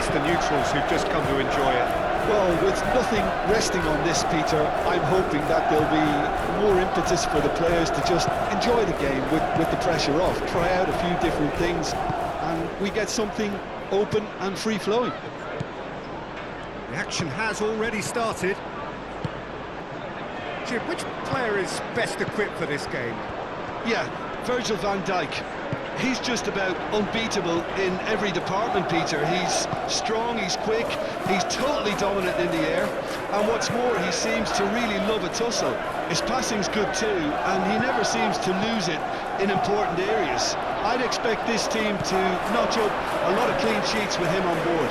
against the neutrals who've just come to enjoy it? Well, with nothing resting on this, Peter, I'm hoping that there'll be more impetus for the players to just enjoy the game with the pressure off, try out a few different things, and we get something open and free-flowing. The action has already started. Jim, which player is best equipped for this game? Yeah, Virgil van Dijk. He's just about unbeatable in every department, Peter. He's strong, he's quick, he's totally dominant in the air, and what's more, he seems to really love a tussle. His passing's good too, and he never seems to lose it in important areas. I'd expect this team to notch up a lot of clean sheets with him on board.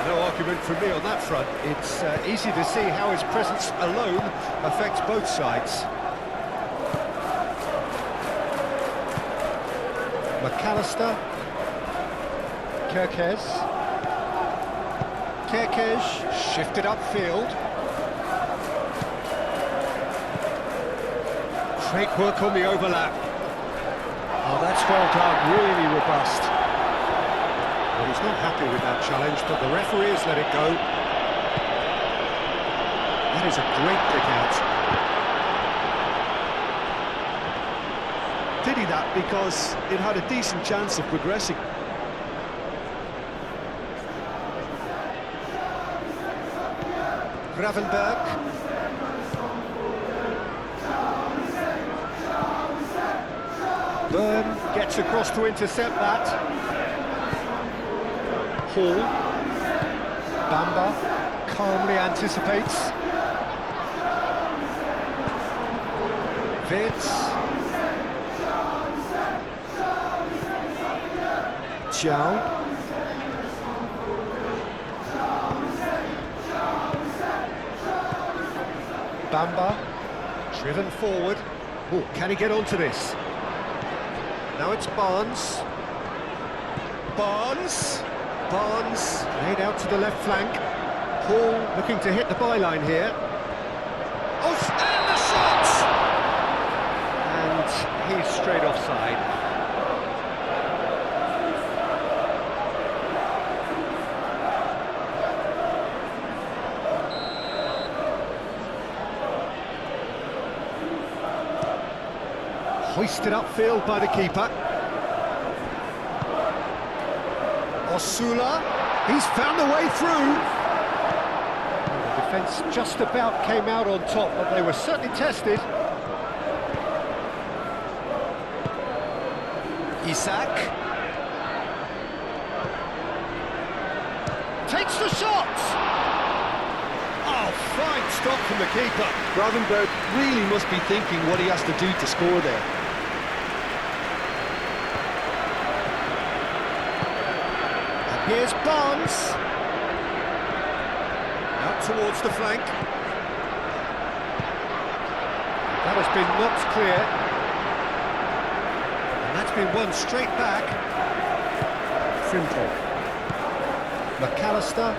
No argument from me on that front. It's easy to see how his presence alone affects both sides. McAllister, Kerkez, shifted upfield. Great work on the overlap. Oh, that's well done, really robust. Well, he's not happy with that challenge, but the referee has let it go. That is a great pick out. Did he that because it had a decent chance of progressing? Gravenberg. Byrne gets across to intercept that. Hall. Bamba calmly anticipates. Vitz. Zhao. Bamba, driven forward. Oh, can he get onto this? Now it's Barnes. Barnes laid out to the left flank. Hall looking to hit the byline here. Oh, and the shot! And he's straight offside. Hoisted upfield by the keeper. Osula, he's found a way through. The defence just about came out on top, but they were certainly tested. Isak. Takes the shot! Oh, fine stop from the keeper. Gravenberg really must be thinking what he has to do to score there. Here's Barnes. Out towards the flank. That has been knocked clear. And that's been won straight back. Simple. McAllister.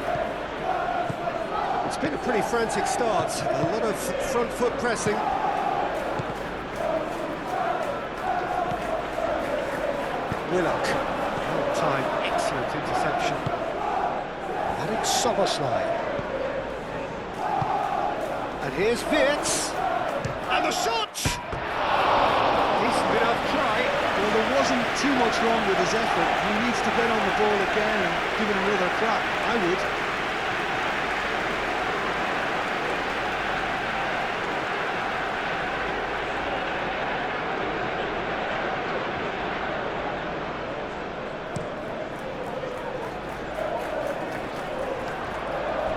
It's been a pretty frantic start. A lot of front foot pressing. Willock. Long time. Excellent interception. Alex Soboslai. And here's Vitz. And the shot! Decent enough try. Well, there wasn't too much wrong with his effort. He needs to get on the ball again and give it another crack. I would.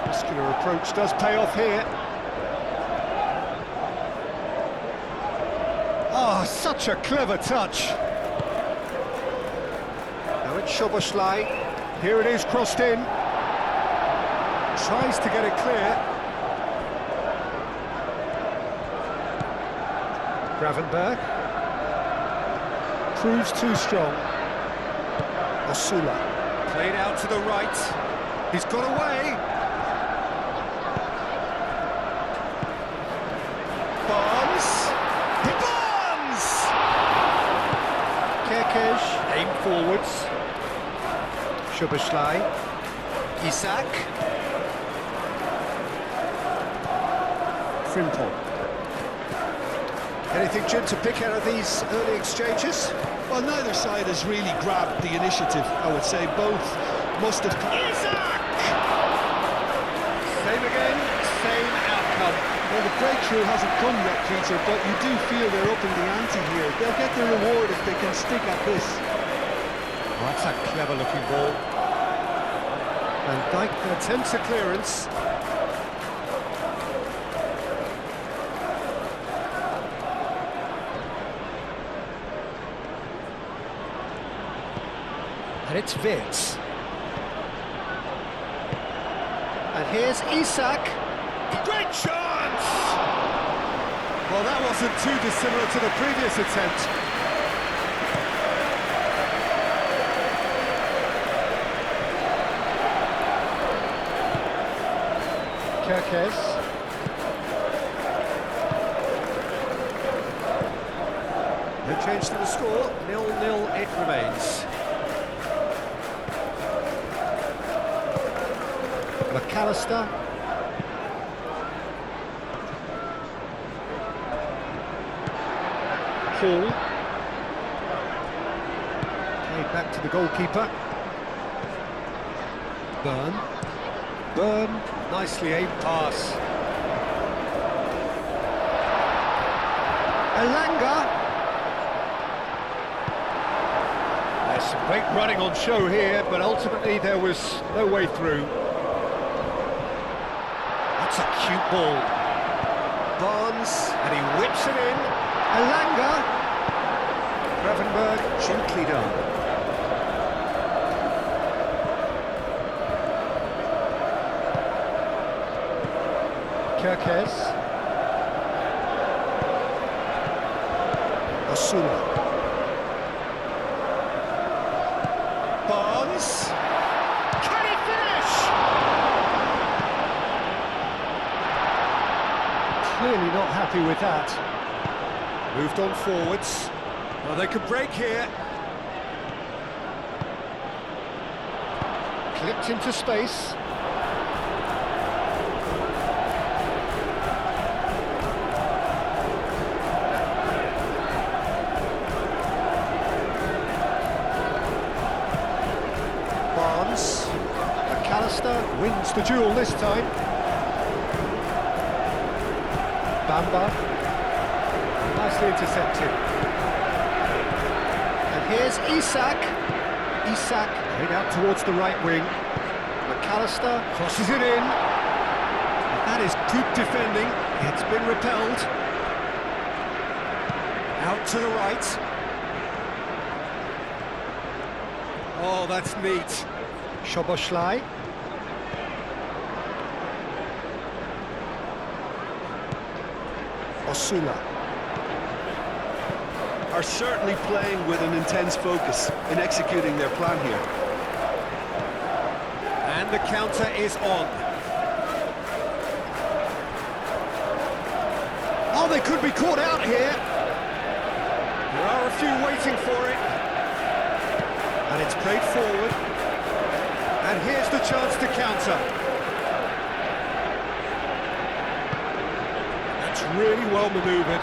Muscular approach does pay off here. Oh, such a clever touch. Now it's Szoboszlai. Here it is, crossed in. Tries to get it clear. Gravenberg. Proves too strong. Osula. Played out to the right. He's got away. Kerkez, aim forwards. Szoboszlai. Isak. Frimpong. Anything, Jim, to pick out of these early exchanges? Well, neither side has really grabbed the initiative, I would say. Both must have... Isak! Same again, same outcome. Well, the breakthrough hasn't come yet, Peter, but you do feel they're up in the ante here. They'll get their reward if they can stick at this. Oh, that's a clever-looking ball. And Dijk attempts a clearance. And it's Wirtz. And here's Isak. Great chance! Well, that wasn't too dissimilar to the previous attempt. Kerkez. No change to the score, 0-0 it remains. McAllister. Hall. Played back to the goalkeeper. Burn, nicely aimed pass. Elanga. There's some great running on show here, but ultimately there was no way through. That's a cute ball. Barnes, and he whips it in. Elanga. Gravenberg, gently done. Kerkez. Osuna. Barnes. Can he finish? Clearly not happy with that. Moved on forwards. Well, they could break here. Clipped into space. McAllister wins the duel this time. Bamba, nicely intercepted. And here's Isak. Isak head out towards the right wing. McAllister crosses it in. And that is good defending. It's been repelled. Out to the right. Oh, that's neat. Szoboszlai. Osuna. Are certainly playing with an intense focus in executing their plan here. And the counter is on. Oh, they could be caught out here. There are a few waiting for it. And it's played forward. And here's the chance to counter. That's really well manoeuvred.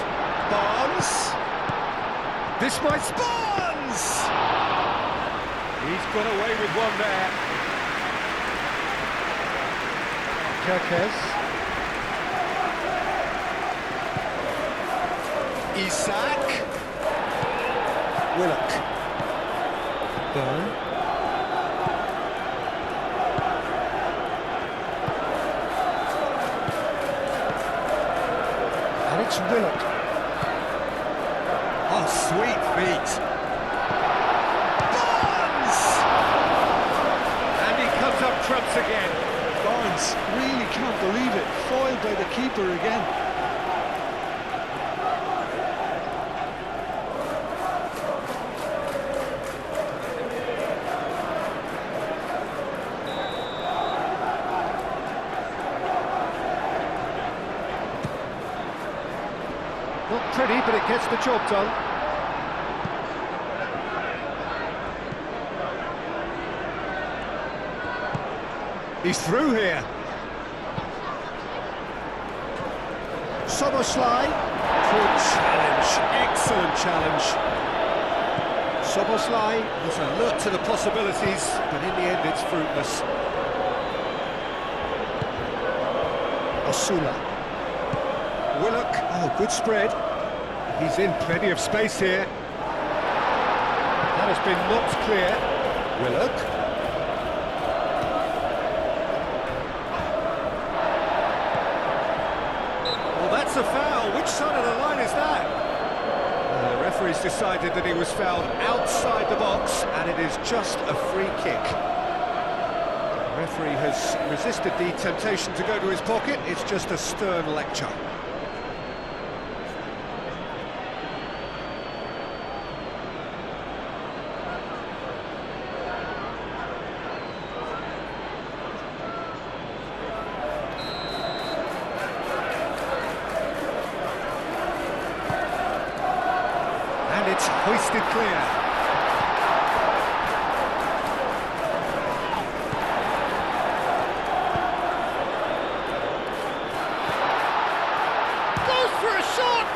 Barnes. This might... Barnes! He's got away with one there. Kerkez. Isak. Willock. Burn. And it's Willock. Oh, sweet feet. Barnes! And he comes up trumps again. Barnes really can't believe it. Foiled by the keeper again. Not pretty, but it gets the job done. He's through here. Soboslai. Good challenge. Excellent challenge. Soboslai was alert to the possibilities, but in the end it's fruitless. Osula. Willock. Oh, good spread. He's in plenty of space here. That has been knocked clear. Willock. Well, that's a foul. Which side of the line is that? The referee's decided that he was fouled outside the box, and it is just a free kick. The referee has resisted the temptation to go to his pocket. It's just a stern lecture. And it's hoisted clear. Goes for a shot!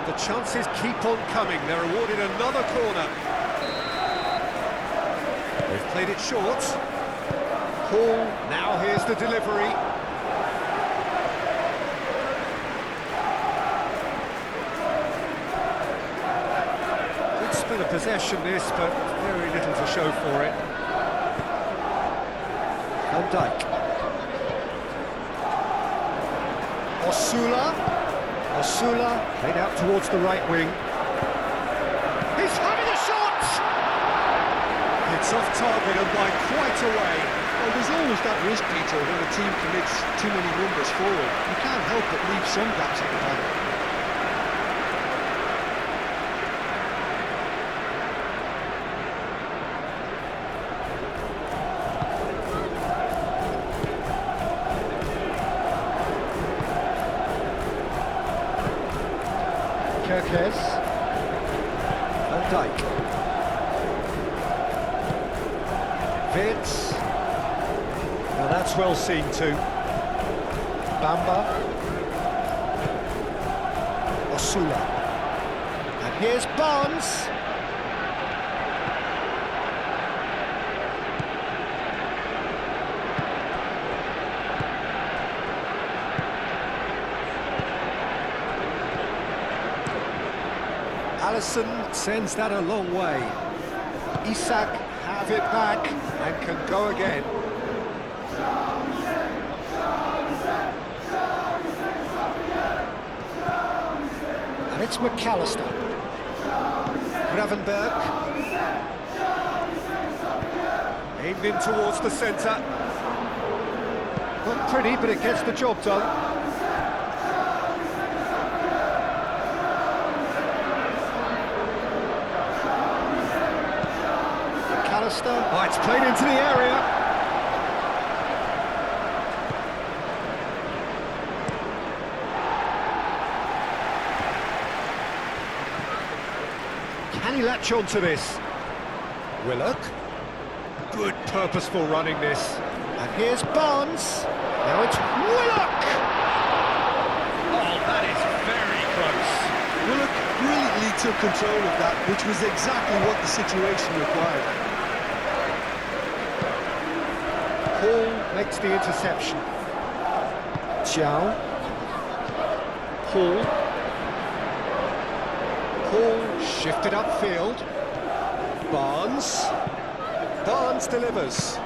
The chances keep on coming. They're awarded another corner. They've played it short. Hall, now here's the delivery. Good spin of possession this, but very little to show for it. Van Dijk. Osula. Osula, played out towards the right wing. He's having a shot! It's off target and by quite a way. Well, there's always that risk, Peter, when a team commits too many numbers forward. You can't help but leave some gaps at the back. Kirkes. Van Dijk. Vitz. Now that's well seen too. Bamba. Osula. And here's Barnes. Alisson sends that a long way. Isak have it back and can go again. And it's McAllister. Gravenberg. Aimed in towards the centre. Not pretty, but it gets the job done. Oh, it's played into the area. Can he latch on to this? Willock. Good purposeful running this. And here's Barnes. Now it's Willock! Oh, that is very close. Willock brilliantly took control of that, which was exactly what the situation required. Hall makes the interception. Chow. Hall. Hall shifted upfield. Barnes. Barnes delivers.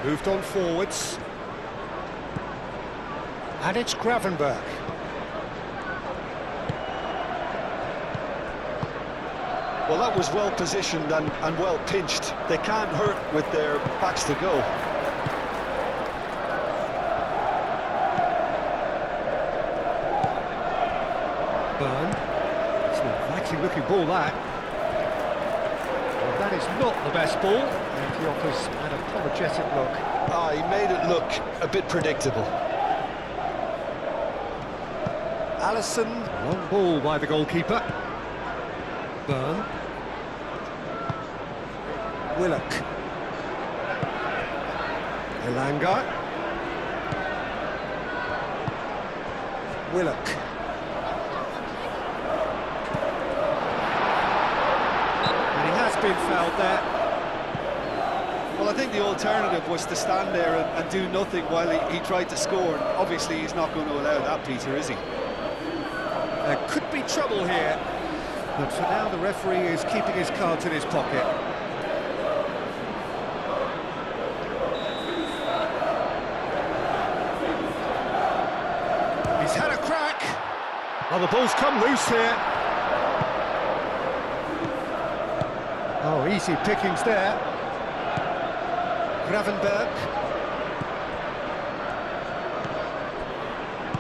Moved on forwards. And it's Gravenberg. Well, that was well positioned and well pinched. They can't hurt with their backs to go. Burn. It's an inviting looking ball, that. Well, that is not the best ball, and he offers an apologetic look. Ah, he made it look a bit predictable. Allison, long ball by the goalkeeper. Burn. Willock. Elanga. Willock. And he has been fouled there. Well, I think the alternative was to stand there and do nothing while he tried to score. And obviously, he's not going to allow that, Peter, is he? There could be trouble here, but for now the referee is keeping his cards in his pocket. He's had a crack. Oh, the ball's come loose here. Oh, easy pickings there. Gravenberg.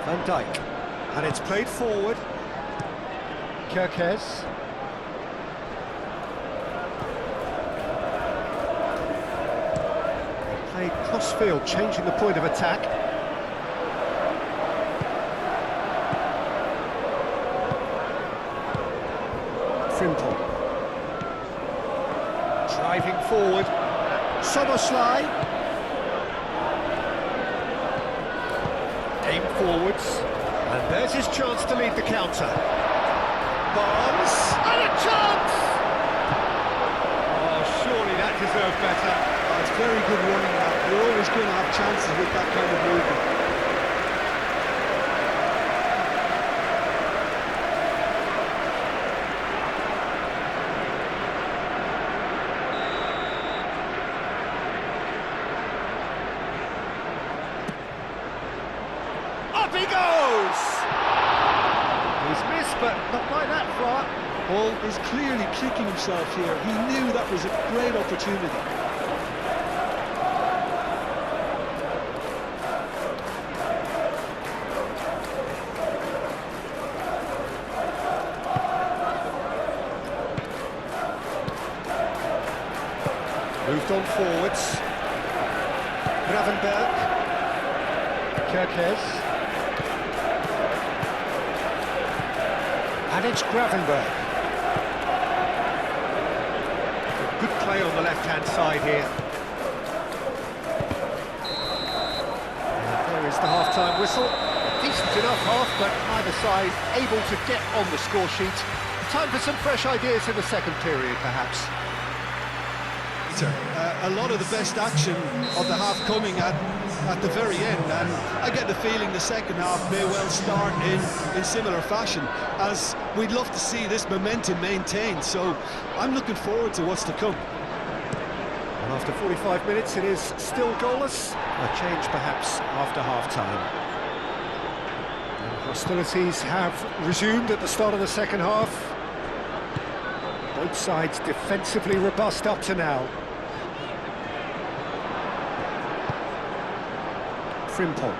Van Dijk. And it's played forward. Kerkez. Played cross-field, changing the point of attack. Frimpong. Driving forward. Soboslai. Aim forwards. And there's his chance to lead the counter. Barnes, and a chance! Oh, surely that deserved better. Oh, it's very good running that. You're always going to have chances with that kind of movement. Up he goes! He's missed, but not by that far. Paul is clearly kicking himself here. He knew that was a great opportunity. Moved on forwards. Gravenberg. Kerkez. And it's Gravenberg. Good play on the left-hand side here. And there is the half-time whistle. Decent enough half, but neither side able to get on the score sheet. Time for some fresh ideas in the second period, perhaps. A lot of the best action of the half coming at the very end, and I get the feeling the second half may well start in similar fashion, as we'd love to see this momentum maintained, so I'm looking forward to what's to come. And after 45 minutes it is still goalless, a change perhaps after half-time. Hostilities have resumed at the start of the second half. Both sides defensively robust up to now. Frimpong.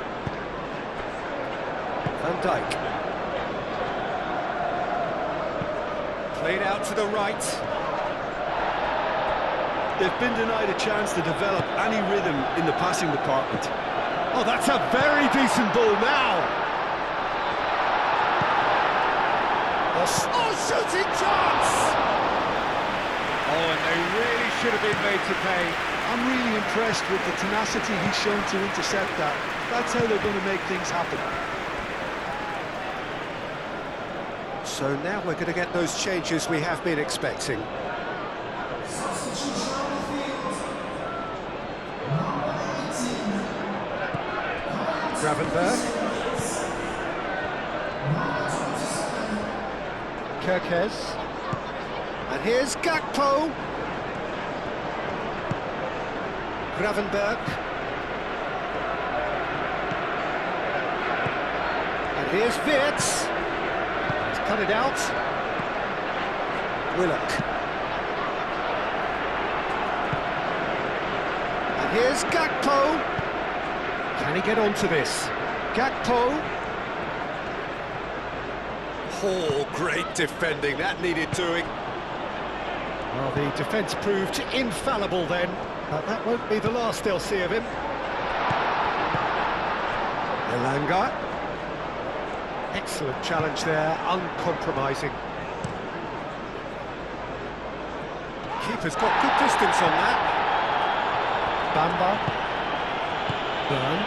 Van Dijk. Played out to the right. They've been denied a chance to develop any rhythm in the passing department. Oh, that's a very decent ball now. Oh, shooting chance! Oh, and they really should have been made to pay. I'm really impressed with the tenacity he's shown to intercept that. That's how they're going to make things happen. So now we're going to get those changes we have been expecting. Gravenberg. Kerkez. And here's Gakpo. Gravenberg. Here's Wirtz. He's cut it out. Willock. And here's Gakpo. Can he get onto this? Gakpo. Oh, great defending. That needed doing. Well, the defence proved infallible then, but that won't be the last they'll see of him. Elanga. Excellent challenge there, uncompromising. Keeper's got good distance on that. Bamba. Burn.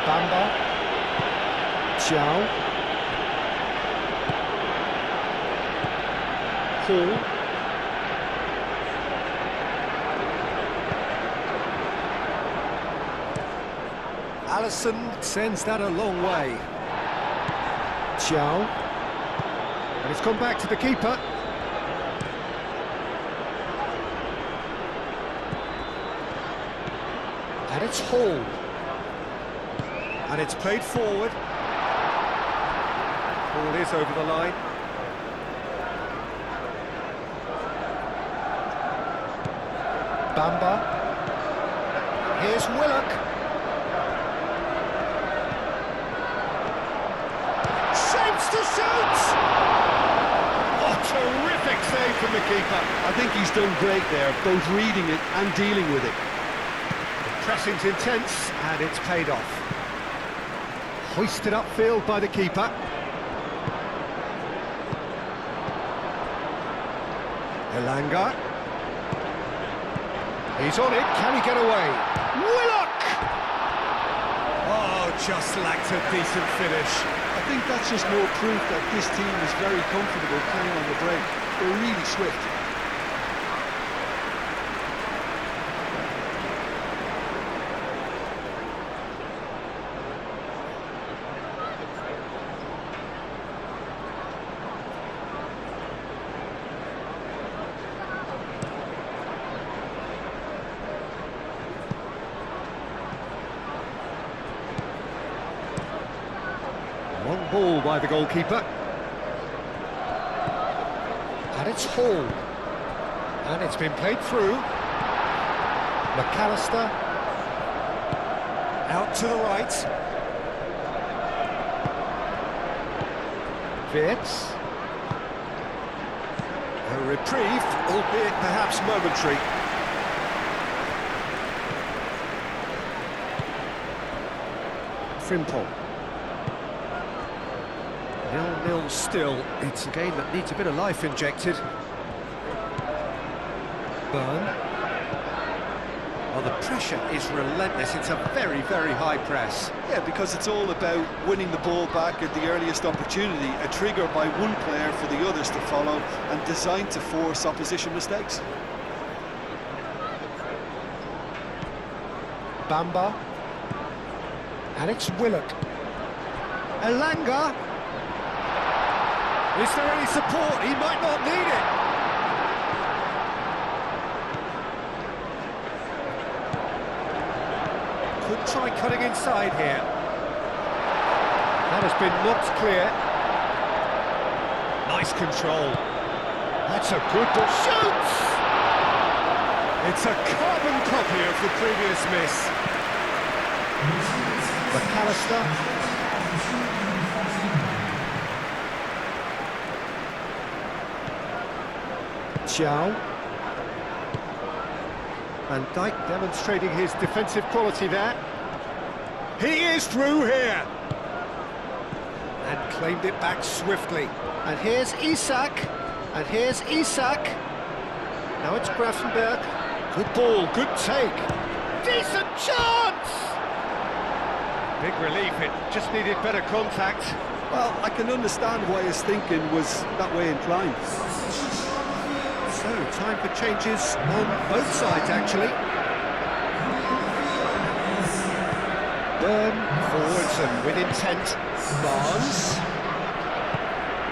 Bamba. Xiao. Hall. Alisson sends that a long way. Xiao. And it's gone back to the keeper. And it's Hall. And it's played forward. Ball is over the line. Bamba. Here's Willock. Shapes to shoot! Oh, terrific save from the keeper. I think he's done great there, both reading it and dealing with it. The pressing's intense, and it's paid off. Hoisted upfield by the keeper. Elanga. He's on it, can he get away? Willock! Oh, just lacked a decent finish. I think that's just more proof that this team is very comfortable playing on the break. They're really swift. Long ball by the goalkeeper. And it's Hall. And it's been played through. McAllister. Out to the right. Wirtz. A reprieve, albeit perhaps momentary. Frimpong. 0-0 still. It's a game that needs a bit of life injected. Burn. Well, the pressure is relentless. It's a very, very high press. Yeah, because it's all about winning the ball back at the earliest opportunity, a trigger by one player for the others to follow, and designed to force opposition mistakes. Bamba. And it's Willock. Elanga. Is there any support? He might not need it. Could try cutting inside here. That has been knocked clear. Nice control. That's a good ball. Shoots! It's a carbon copy of the previous miss. McAllister. Xiao. Van Dijk demonstrating his defensive quality there. He is through here! And claimed it back swiftly. And here's Isak. And here's Isak. Now it's Grafenberg. Good ball, good take. Decent chance! Big relief, it just needed better contact. Well, I can understand why his thinking was that way inclined. So, time for changes on both sides, actually. Burn forwards and with intent. Barnes.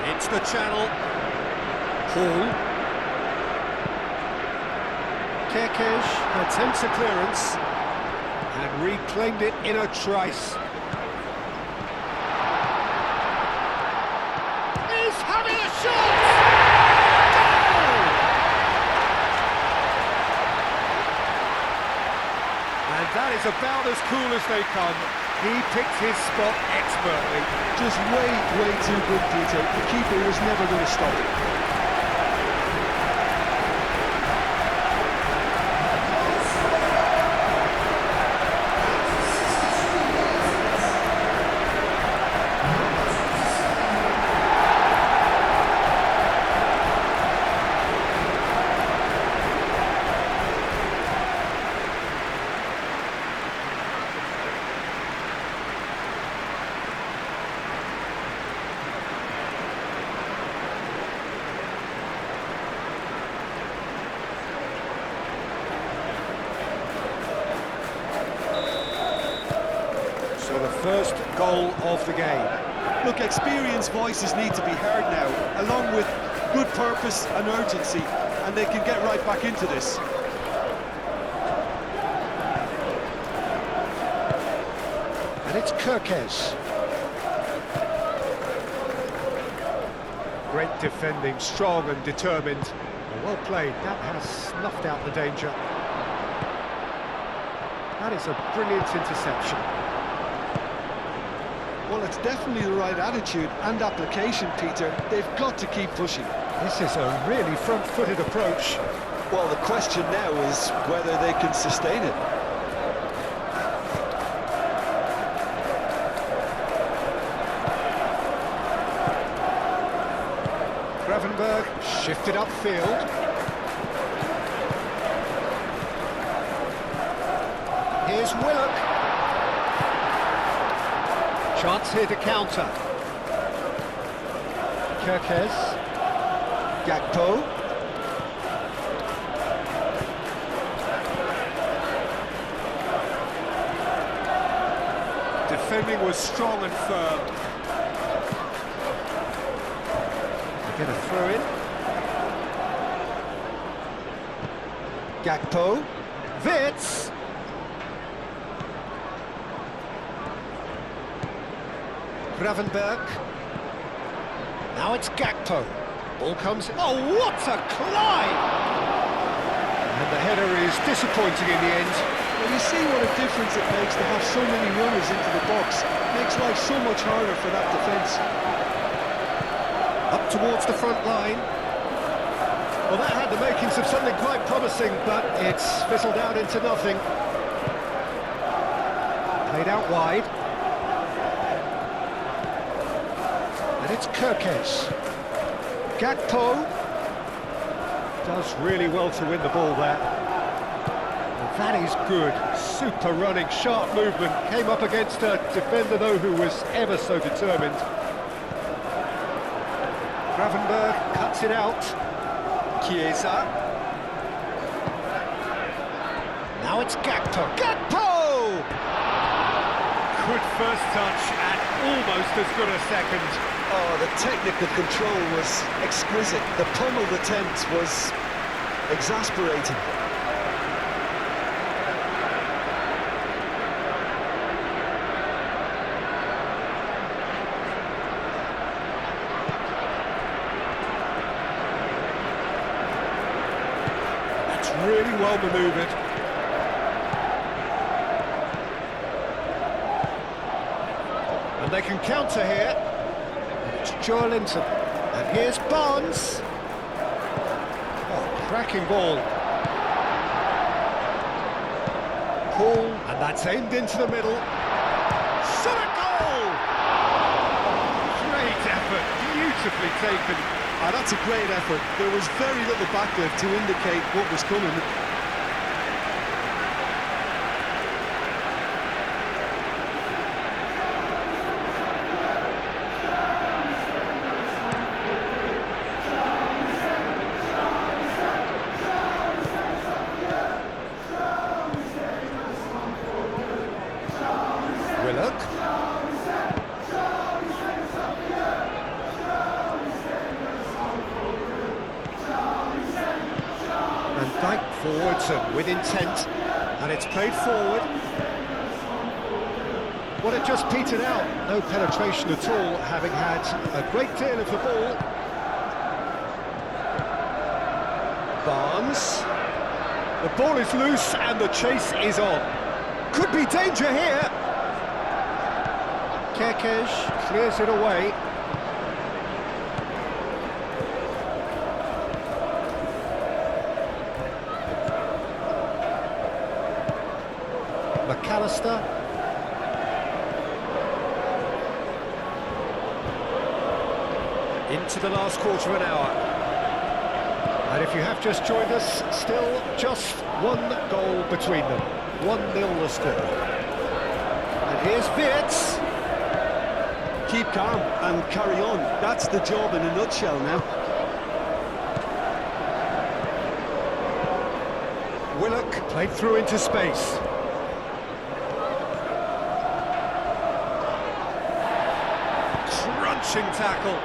Into the channel. Hall. Kerkesh attempts a clearance and reclaimed it in a trice. That is about as cool as they come. He picked his spot expertly. Just way too good, Peter. The keeper was never going to stop it. So the first goal of the game. Look, experienced voices need to be heard now, along with good purpose and urgency, and they can get right back into this. And it's Kirkes. Great defending, strong and determined. Well played, that has snuffed out the danger. That is a brilliant interception. Well, it's definitely the right attitude and application, Peter. They've got to keep pushing. This is a really front-footed approach. Well, the question now is whether they can sustain it. Gravenberg shifted upfield. Here's Willock. Chance here to counter. Kirkes. Gakpo. Defending was strong and firm. They get a throw in. Gakpo. Wits. Gravenberg. Now it's Gakpo. Ball comes... Oh, what a climb! And the header is disappointing in the end. Well, you see what a difference it makes to have so many runners into the box. Makes life so much harder for that defence. Up towards the front line. Well, that had the makings of something quite promising, but it's fizzled out into nothing. Played out wide. And it's Kirkes. Gakpo does really well to win the ball there. Well, that is good. Super running, sharp movement. Came up against a defender, though, who was ever so determined. Gravenberg cuts it out. Chiesa. Now it's Gakpo. Gakpo! Good first touch and almost as good a second. Oh, the technical control was exquisite. The pummeled attempt was exasperating. That's really well manoeuvred. And they can counter here. It's Joelinton. And here's Barnes. Oh, cracking ball. Paul, and that's aimed into the middle. Shot a goal! Great effort, beautifully taken. Ah, that's a great effort. There was very little backlift to indicate what was coming. Willock. And Dyke forwards and with intent, and it's played forward. Well, it just petered out, no penetration at all, having had a great deal of the ball. Barnes. The ball is loose and the chase is on. Could be danger here. Kekes clears it away. McAllister. Into the last quarter of an hour. And if you have just joined us, still just one goal between them. 1-0 the score. And here's Wirtz. Keep calm and carry on. That's the job in a nutshell now. Willock played through into space. Crunching tackle.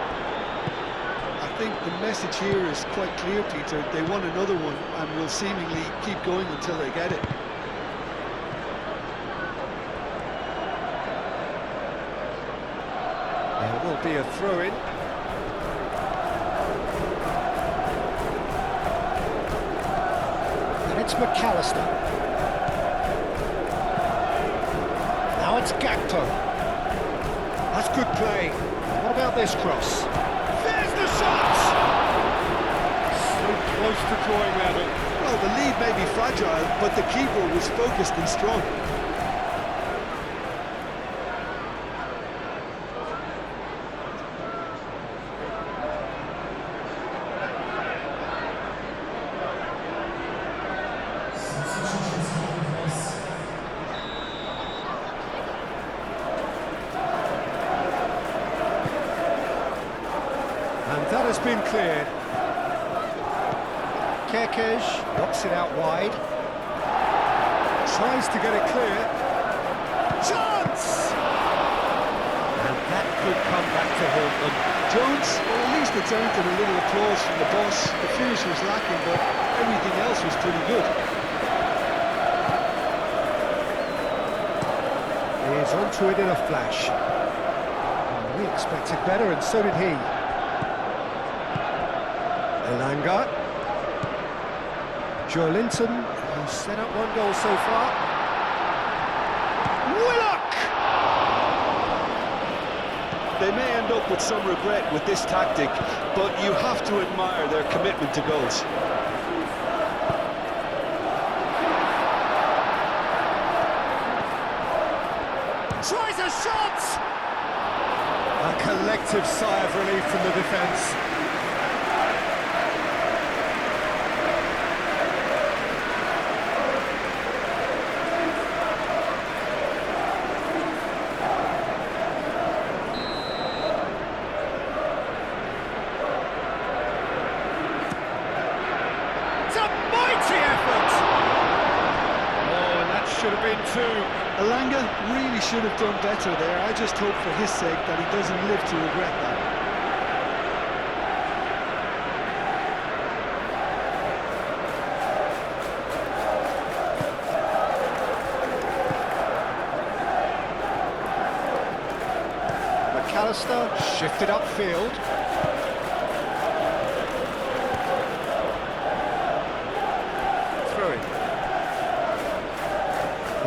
I think the message here is quite clear, Peter. They want another one and will seemingly keep going until they get it. There will be a throw-in. And it's McAllister. Now it's Gakpo. That's good play. What about this cross? There's the shot! So close to drawing level. Well, the lead may be fragile, but the keeper was focused and strong. And that has been cleared. Kekes knocks it out wide. Tries to get it clear. Chance! And that could come back to haunt them. Jones, well, at least it's earned a little applause from the boss. The finish was lacking, but everything else was pretty good. He is onto it in a flash. We expected better, and so did he. Elanga. Joelinton, who's set up one goal so far. Willock! They may end up with some regret with this tactic, but you have to admire their commitment to goals. Tries a shot! A collective sigh of relief from the defence. Should have been two. Elanga really should have done better there. I just hope for his sake that he doesn't live to regret that. McAllister shifted upfield.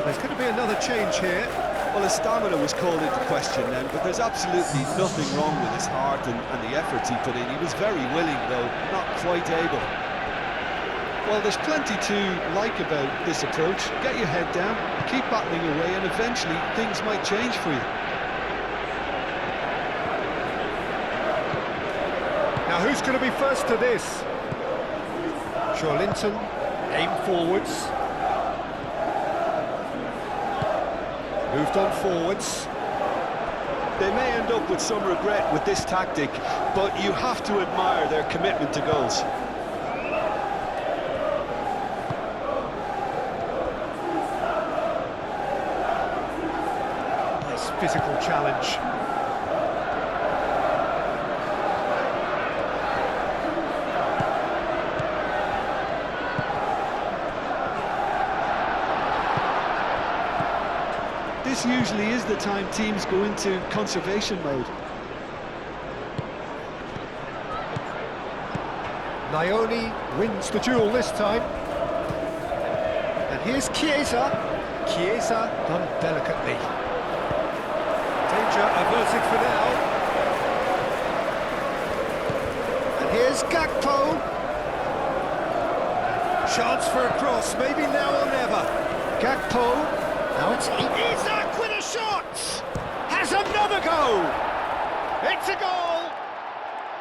There's going to be another change here. Well, his stamina was called into question then, but there's absolutely nothing wrong with his heart and the efforts he put in. He was very willing, though, not quite able. Well, there's plenty to like about this approach. Get your head down, keep battling away, and eventually things might change for you. Now, who's going to be first to this? Joelinton, aim forwards. Moved on forwards. They may end up with some regret with this tactic, but you have to admire their commitment to goals. Nice physical challenge. This usually is the time teams go into conservation mode. Nayoni wins the duel this time. And here's Chiesa. Chiesa done delicately. Danger averted for now. And here's Gakpo. Chance for a cross, maybe now or never. Gakpo. Now it's Isak with a shot. Has another go. It's a goal.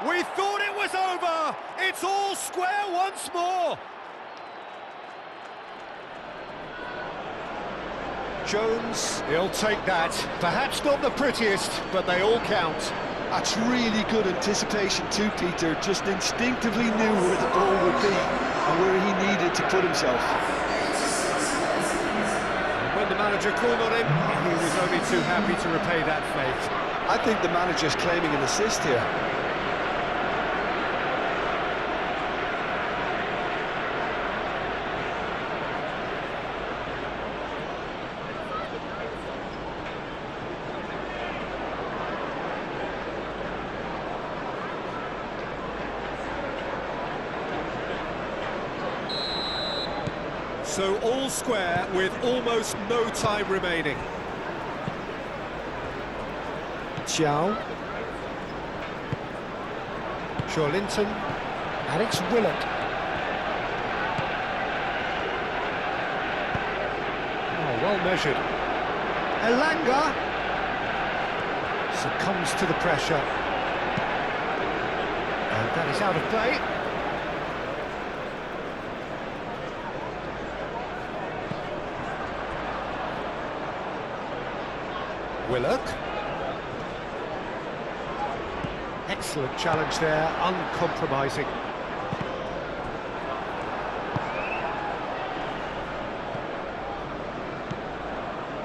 We thought it was over. It's all square once more. Jones, he'll take that. Perhaps not the prettiest, but they all count. That's really good anticipation too, Peter. Just instinctively knew where the ball would be and where he needed to put himself. When the manager called on him, he was only too happy to repay that fate. I think the manager's claiming an assist here. So all square with almost no time remaining. Chow. Linton. And it's Willock. Oh, well measured. Elanga succumbs to the pressure. And that is out of play. Willock. Excellent challenge there, uncompromising.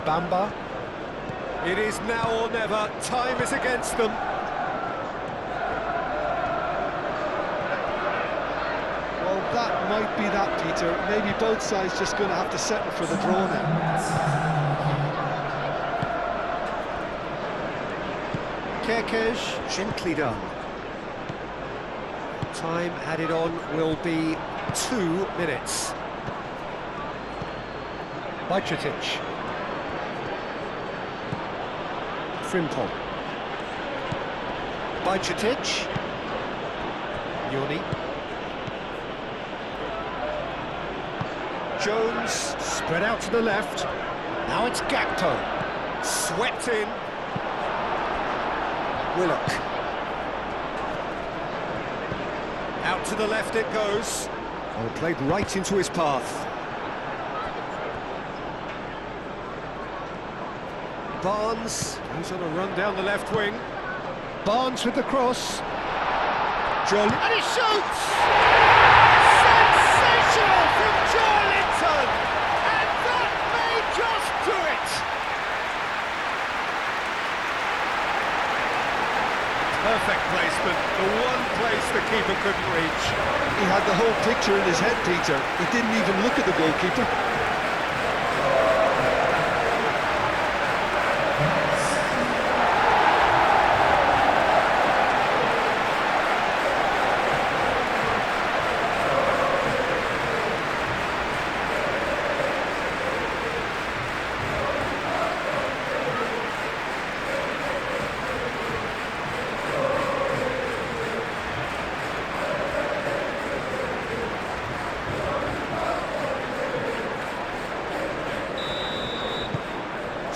Bamba. It is now or never. Time is against them. Well, that might be that, Peter. Maybe both sides just going to have to settle for the draw now. Kerkez, gently done. Time added on will be 2 minutes. Bajcetic. Frimpong. Bajcetic. Yoni. Jones, spread out to the left. Now it's Gakpo. Swept in. Willock. Out to the left it goes. Oh, played right into his path. Barnes goes on a run down the left wing. Barnes with the cross. And he shoots! Sensational from Linton! And that may just do it! Perfect placement, the one place the keeper couldn't reach. He had the whole picture in his head, Peter. He didn't even look at the goalkeeper.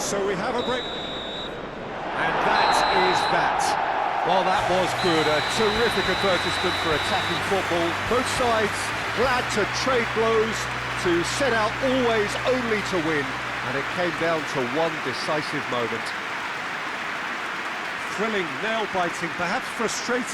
So we have a break. And that is that. Well, that was good. A terrific advertisement for attacking football. Both sides glad to trade blows, to set out always only to win. And it came down to one decisive moment. Thrilling, nail-biting, perhaps frustrating.